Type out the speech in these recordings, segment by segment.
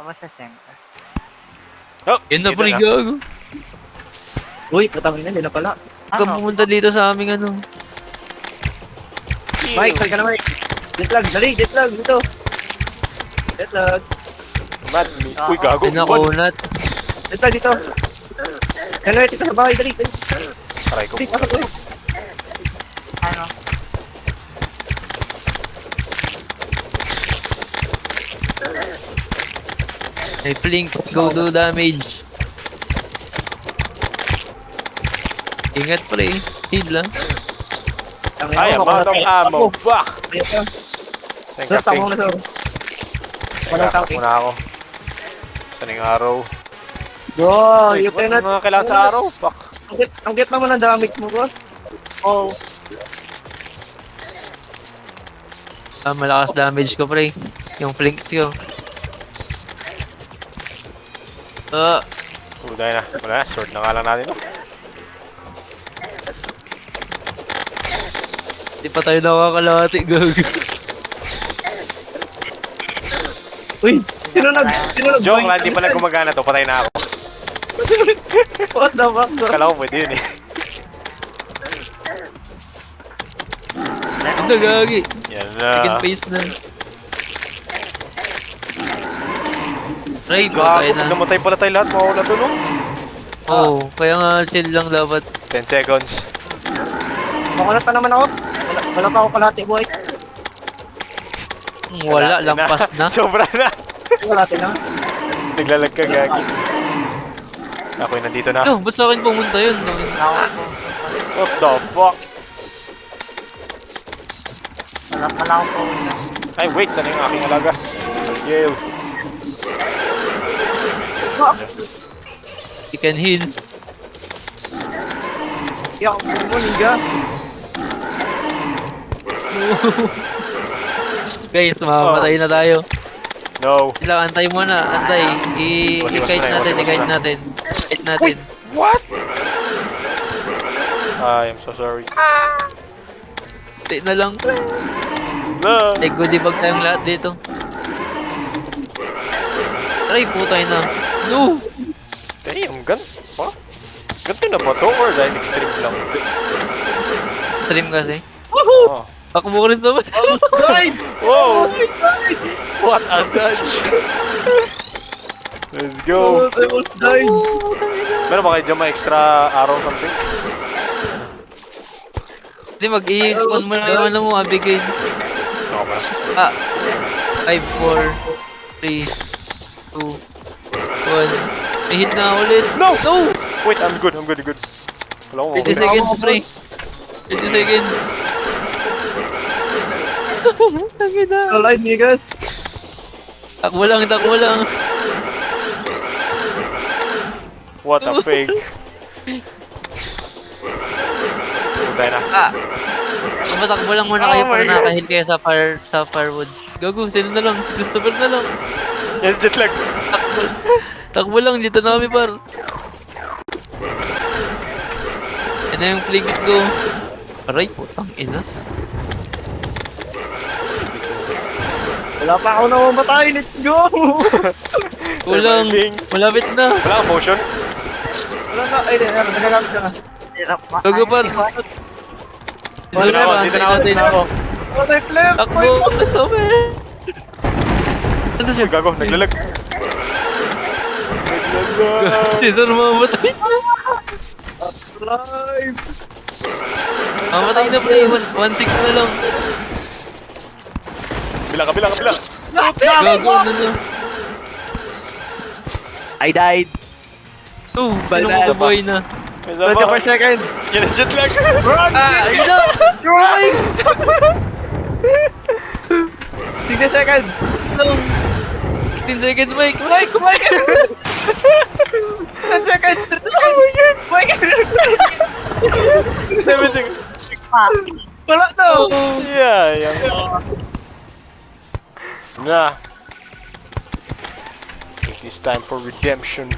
Tama siya, Shenka. Oh, Yan na dito pre, gago. Uy, patangin na, hindi na pala. Huwag kang pumunta dito sa aming ano. Mike, saan ka na, Mike? Jetlag, dali, jetlag, dito. Jetlag. Mad, uy, gago. Pinakunat. Jetlag dito. Kaya dito sa bahay, dali. Aray ko. Dali, pasok ulit. Ano? May blink, go do damage. Ingat pre, heal lang. Ay, amount of ammo. Fuck! Ayun, Thank sir, you, tama na, sir. Walang Teka, tanking. muna ako. Saan yung araw? Bro, Ay, you what cannot... ang mga kailangan sa araw? Fuck. Ang get naman ang damage mo, boss. Oh. Malakas damage ko pre. Yung flinks ko. Dahil na. Wala na. Sort na nga lang natin, no? Di pa tayo nakakalahati, gago. Uy, sino nag... Joke lang, di pala gumagana to. Patay na ako. What the fuck, bro? Kala ko pwede yun eh. Ito, gagi. Yan Second na. phase na. Try, Gago, patay pag na. namatay pala tayo lahat, mawawala to, no? Oo, kaya nga chill lang dapat. 10 seconds. Makulat pa naman ako. Wala pa ako kalahati, boy. Wala, lampas na. Sobra na. Kalahati na. Naglalag ka, gagi. Ako yung nandito na. No, ba't sa akin pumunta yun? What the fuck? Wala pala ako po na. Ay, wait. Saan yung aking alaga? Yale. You can heal. Yak, mo, niga. Guys, mamamatay na tayo. No. Sila, antay mo na, antay. I-kite natin, i-kite natin. Kite natin. What? I'm so sorry. Hindi na lang. No. Goodie bag tayong lahat dito. Try po tayo na. No! Damn, pa? Ganito na ba to? Or dahil extreme lang? Stream kasi. Oh. Ako mo rin naman. Whoa! What a dodge! Let's go! I almost died. Meron ba kayo dyan mga extra arrow something? Hindi, mag-i-spawn mo na yung ano mo, abigay. Ako pa. 5, 4, 3, 2, 1. May hit na ako ulit. No! No! Wait, I'm good. Wala ko 50 seconds, pre. 50 seconds. Tangina. Alive, niggas. Takbo lang, takbo lang. What a fake. Putay na. Tumatakbo lang muna kayo Oh para my God. nakahil kayo sa firewood. Gago, sino na lang? Christopher na lang. Yes, jet lag. Takbo lang, dito na kami par. Yan na yung flinks ko. Aray, putang ina. Wala pa ako namamatay. Let's go. Kulang, Surviving. malapit na. Wala kang potion? Wala na. Ay, nagagamit ka na. Hirap pa. Gago par. Dito na ako, dito na ako. Wala tayo flip. Takbo, kasama. Ano siya? Uy, gago, naglalag. Naglalag. Caesar mamamatay. Alive. Mamatay na pre, 1-6 na lang. Bila ka. Gago, ano na. I died. Oh, sino Bye-bye. mo sa buhay na? May sama. 24 seconds. Yan ang jet lag. Ayun na! Drawing. 60 seconds. No! 16 seconds, Mike! Mike, 10 seconds. Oh my God. Mike. 7 seconds. Wala na. Yeah, yan. Na. It is time for redemption.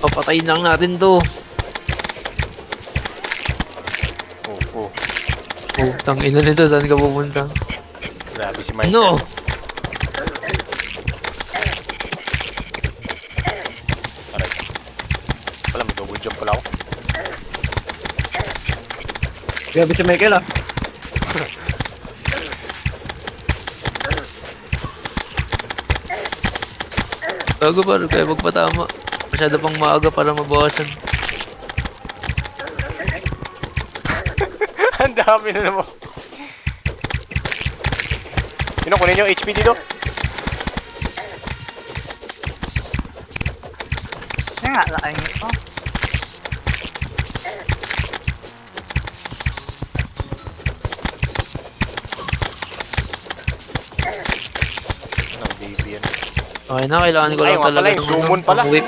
O, patayin lang natin to. Oh. Oh, tangina nito, saan ka pupunta? Grabe si Mike. No! na ako. Grabe si Michael ah. Bago pa, kaya magpatama. Masyado pang maaga para mabawasan. Ang dami na naman. Sino kunin yung HP dito? Kaya nga, laking ito. Anong baby yan? Okay na, kailangan ko Ay, lang nga talaga pala, yung summon ng pala. whip.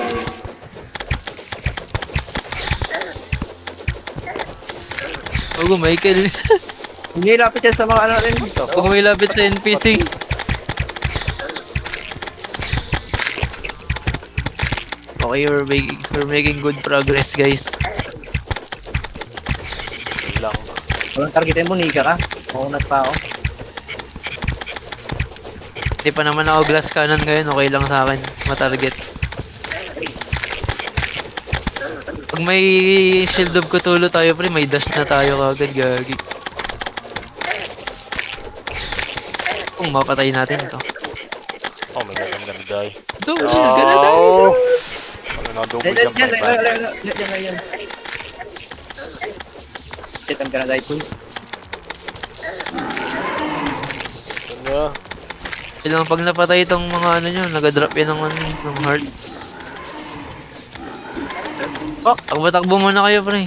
Bago, Michael. Hindi lapit yan sa mga ano rin. Huwag may lapit sa NPC. Okay, we're making good progress, guys. Yun lang. Walang targetin mo, Nika ka. Maunat pa ako. Hindi pa naman ako glass cannon ngayon, okay lang sa akin. Matarget. Pag may shield of Cthulhu tayo, pre, may dash na tayo kagad, gagi. Kung mapatay natin to. Oh my god, I'm gonna die. So, we're gonna die. Oh! Ano na, double Yan, jump my bad. yan. Shit, I'm gonna die too. Ano? Kailangan pag napatay itong mga ano nyo, nagadrop yan ng heart. Oh, takbo muna kayo, pre.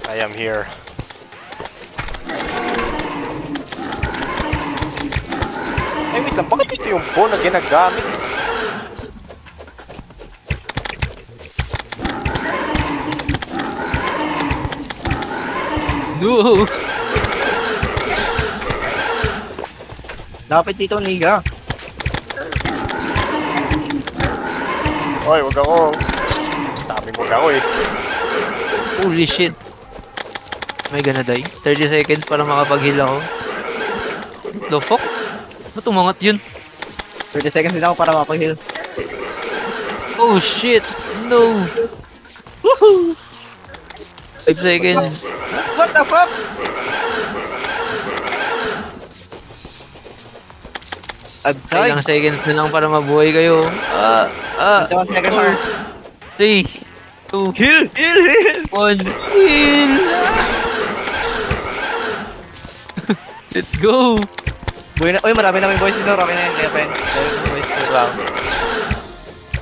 I am here. Eh, wait lang, bakit ito yung bow na ginagamit? No! Lapit dito, Nika. Oy, wag ako. Sabi mo ako eh. Holy shit. Am I gonna die? 30 seconds para makapag-heal ako. The fuck? Ba't umangat yun? 30 seconds din ako para mapag-heal. Oh shit! No! Woohoo! 5 seconds. What the fuck? I've tried. Ilang seconds na lang para mabuhay kayo. 21 seconds 4, 3, 2, Heal! 1, heal! Let's go! Buhay na. Uy, marami namin boys dito. Marami na yun. Kaya pa yun. Boys. Wait lang.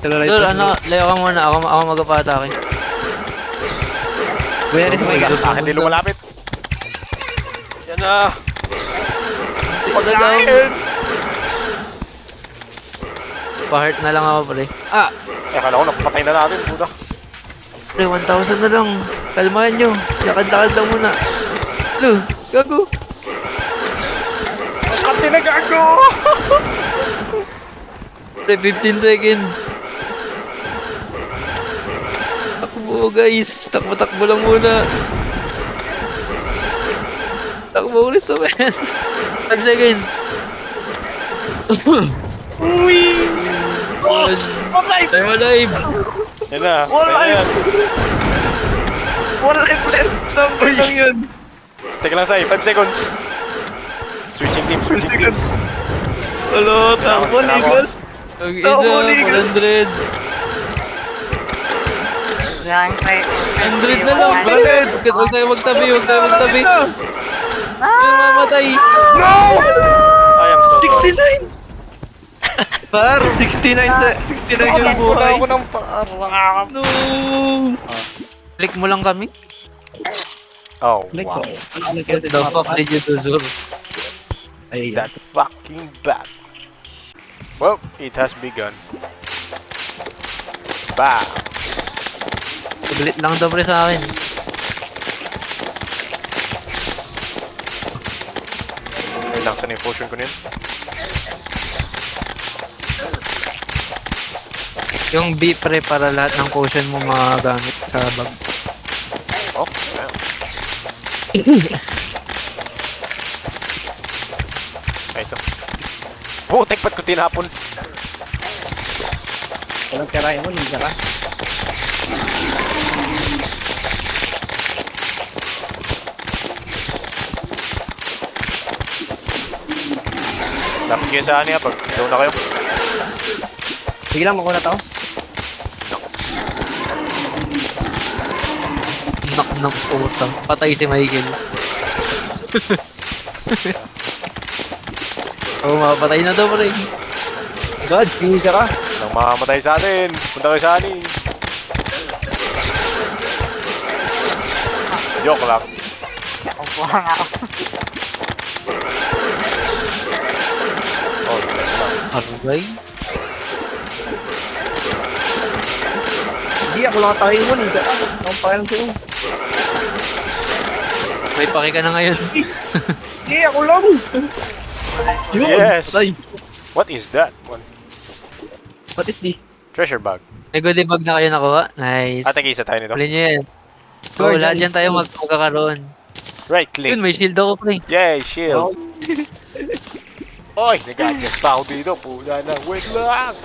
Dol, ano, layo ka muna. Ako mag-apatake. Buhay na rin si Mika. Akin din lumalapit. Yan na. Pagkain! Pagkain! Pa-heart na lang ako, pre. Eh, akala ko napapatay na natin, puta. Pre, 1,000 na lang. Kalmahan nyo. Lakad-lakad lang muna. Lo, gago. Kasi nagago! Pre, 15 seconds. Takbo, guys. Takbo lang muna. Takbo ulit to, man. 5 seconds. Uy! I'm alive. Yan na. Wala Yan. Wala life left. Number lang yun. Teka lang, Sai. 5 seconds. Switching teams. Hello, takbo, Nigel. Ang ina, 100. Yan, try. 100 na lang, pre. Huwag tayo magtabi. Yun, mamatay. No! I am so sorry. 69! Par, 69 yung Tatakbo na buhay. ako ng parang. No! Click mo lang kami. Oh, Like, wow. What the fuck did you do, Zur? Ay, That fucking bat. Well, it has begun. Bam! Saglit lang daw, pre, sa akin. Ay lang, saan yung potion ko na yun? Yung B, pre, para lahat ng potion mo magagamit sa bag. Oh, wow. Ay, ito. Putek, ba't ko tinapon? Walang tirahin mo, ninja ka. Dapat kayo sa ano pag doon na kayo. Sige lang, makuha na tao. Knock knock puta. Patay si Michael. Oo, mapatay na daw pre. God, ninja ka. Nang mamamatay sa atin. Punta kayo sa anin. Joke lang. Upo nga ako. Oh, relax lang. Aray. Hindi, ako lang tayo mo, ninja ka. Akong pakialam sa'yo. May paki ka na ngayon. Hindi, ako lang. Yun, Yes. patay. What is that one? What is this? Treasure bag. May goodie bag na kayo nakuha. Nice. Ate, isa tayo nito. Huli nyo yan. Go, Go, lahat dyan. dyan tayo magkakaroon. Right click. Yun, may shield ako pre. Yay, shield. Oy, nag-adjust pa ako dito. Pula na. Wait lang.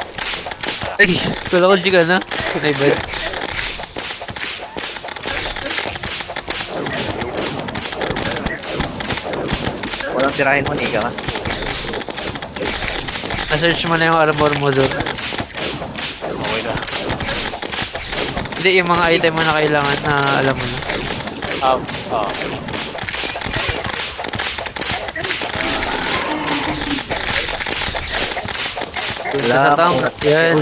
Ay, kala ko ka na. Ay, bad. Walang tirahin mo, ninja ka. Na-search mo na yung armor mo doon. Okay na. Hindi, yung mga item mo na kailangan na alam mo na. Ah. Sa tank, yan.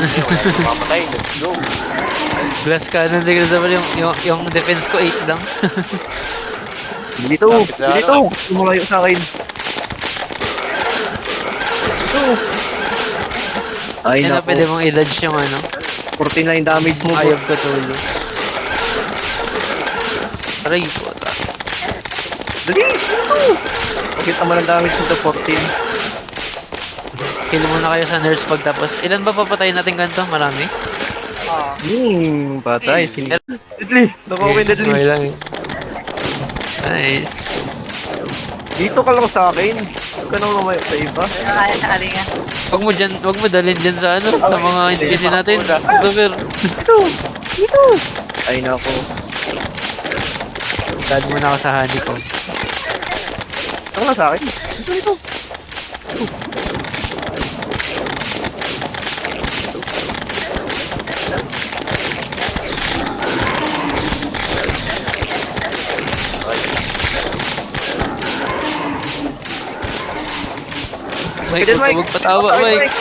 Mamatay. Let's go. Glass cannon, sige sa yung defense ko 8 lang. Dito, Lapit sa dito. ano, Lumalayo sa akin. Dito. Ay, Yan na naku. pwede mong i-dodge yung ano. 49 damage mo. Ayaw ko tulo. Aray, puta. Dali! Dito! Bakit naman ang damage nito, 14? Kill muna kayo sa nurse pagtapos. Ilan ba papatayin natin ganito? Marami? Oo. Patay. Deadly! Nakuha ko yung deadly. Okay lang eh. Nice. Dito ka lang sa akin. Huwag ka nang lumayo sa iba. Nakaya sa kalinga. Huwag mo dalhin dyan sa ano, sa mga NPC natin. Super. Dito! Dito! Ay, naku. Dad mo na ako sa honey ko. Ito lang sa akin. Dito, dito. Mike, Pwede, huwag patawa, Mike.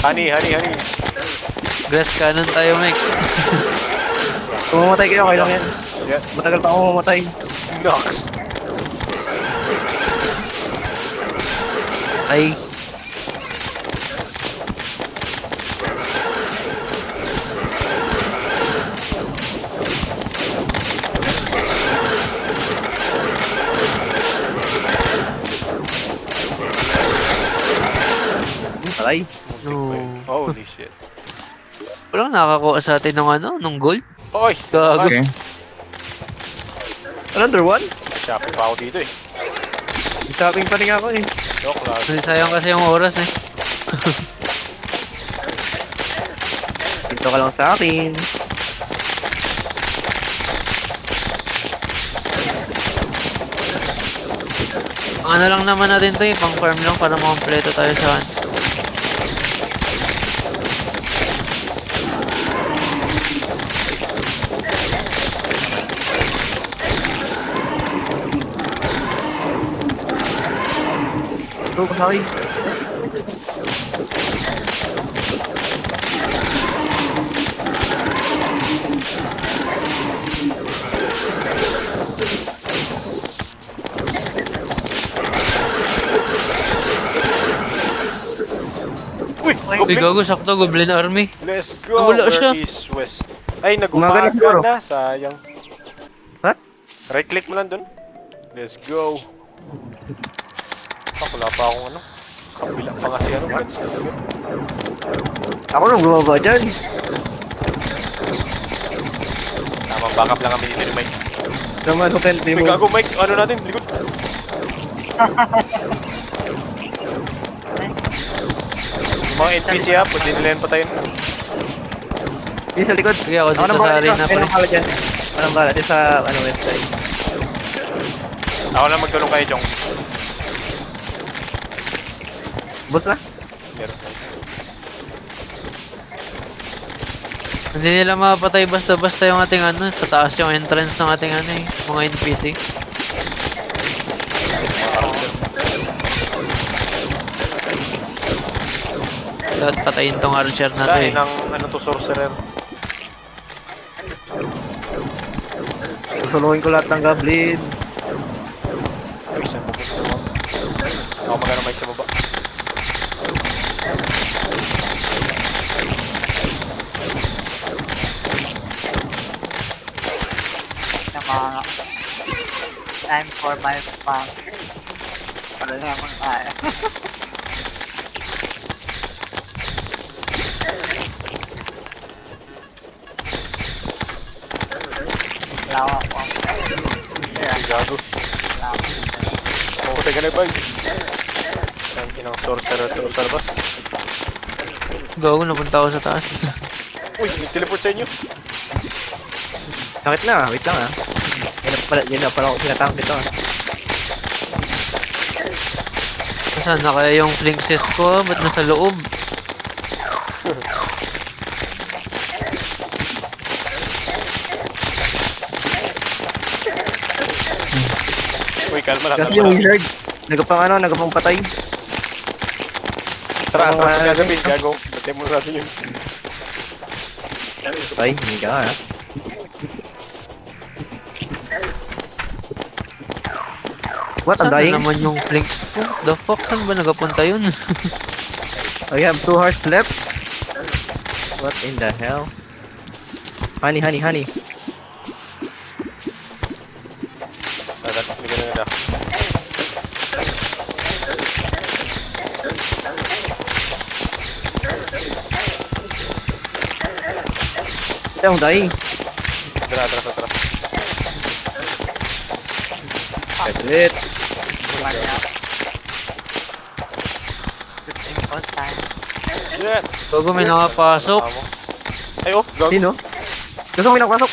Honey. Glass cannon tayo, Mike. Kung mamatay kayo, okay lang yan. Yeah. Matagal pa ako mamatay. Nox. Ay. Patay. No. Holy shit. Walang nakakuha sa atin ng ano, ng gold. Oy! Gago. Okay. Another one? Shopping pa ako dito eh. Shopping pa rin ako eh. Joke lang. Sayang kasi yung oras eh. Dito ka lang sa akin. Ang ano lang naman natin to eh, pang farm lang para makompleto tayo sa ano. Dito ka sa akin. Uy! Uy, Goblin! gago, sakto, Goblin Army. Let's go! Nawala Where siya. is West? Ay, Gumagana nag-umaga siguro. na. Sayang. What? Right click mo lang dun. Let's go. Ah, wala pa akong ano. Sa kabila pa kasi ano. Let's go. Ako nang bumaba dyan. Tamang backup lang kami dito ni Mike. Naman hotel, May gago Mike. Ano natin? Likod. Mga NPC ha, pwede nila yan patayin. Yung sa likod. Sige, ako dito nang sa bahala arena dito. pa rin. Anong bahala dyan? Anong bahala dyan sa ano website? Ako na magtulong kay Jong. Boss na? Meron. Hindi nila mapatay basta-basta yung ating ano, sa taas yung entrance ng ating ano mga NPC. Dapat patayin tong archer na to Dahil eh. ng ano to, sorcerer. Susuluhin ko lahat ng goblin. Ay, saan mo ba? Ako magana mic sa baba. Yung mga... Time for my fun. Wala naman tayo. Lawa ko. Ay, gago. Oo, teka na ba? Ang inang sorcerer to sa labas. Gago, napunta ako sa taas. Uy, nag-teleport sa inyo. Sakit na, wait lang ah. Yan na pala ako tinatawag nito ah. Saan na kaya yung flinksys ko? Ba't nasa loob? Uy, kalma lang, Kasi kalma yung lang. wizard, nagapang patay. Tara, atras na sabihin, gago. Batay mo natin yun. Ay, hindi ka ah. What, I'm Saan na dying? naman yung flinks ko? The fuck, saan ba nagapunta yun? I have 2 hearts left. What in the hell? Honey, honey, honey. Tara, bigyan na nila. I'm dying. Tara, atras, atras. That's it. Wala niya. 15 on time. Yan! Gago, may nakapasok. Tama. Ay, oh, gago. Sino? Gusto mo pinapasok?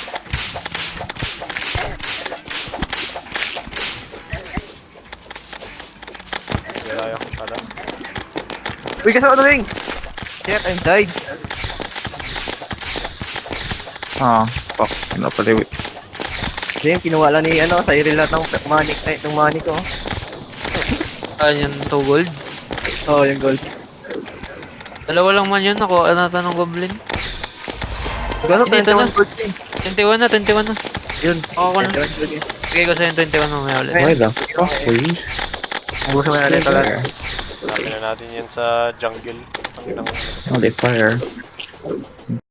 Yan tayo, tara. Uy, kasi ako doing! Shit, I'm died. Ah, fuck. Ano pala yun? Jim, kinuha lang ni ano, sa iril lahat ng money, ng money ko. Saan yung 2 gold? Oh, yung gold. Dalawa lang man yun ako. Ano ng goblin? Gano'n Hindi, ito na. 21 gold eh. 21 na, 21 na. Yun. Ako ko na. 21 gold eh. Bigay ko sa'yo yung 21 mamaya ulit. Why the fuck were you Ubusin mo na natin ito lahat. there? Sabi na natin yan sa jungle. Ang inang Oh, they fire.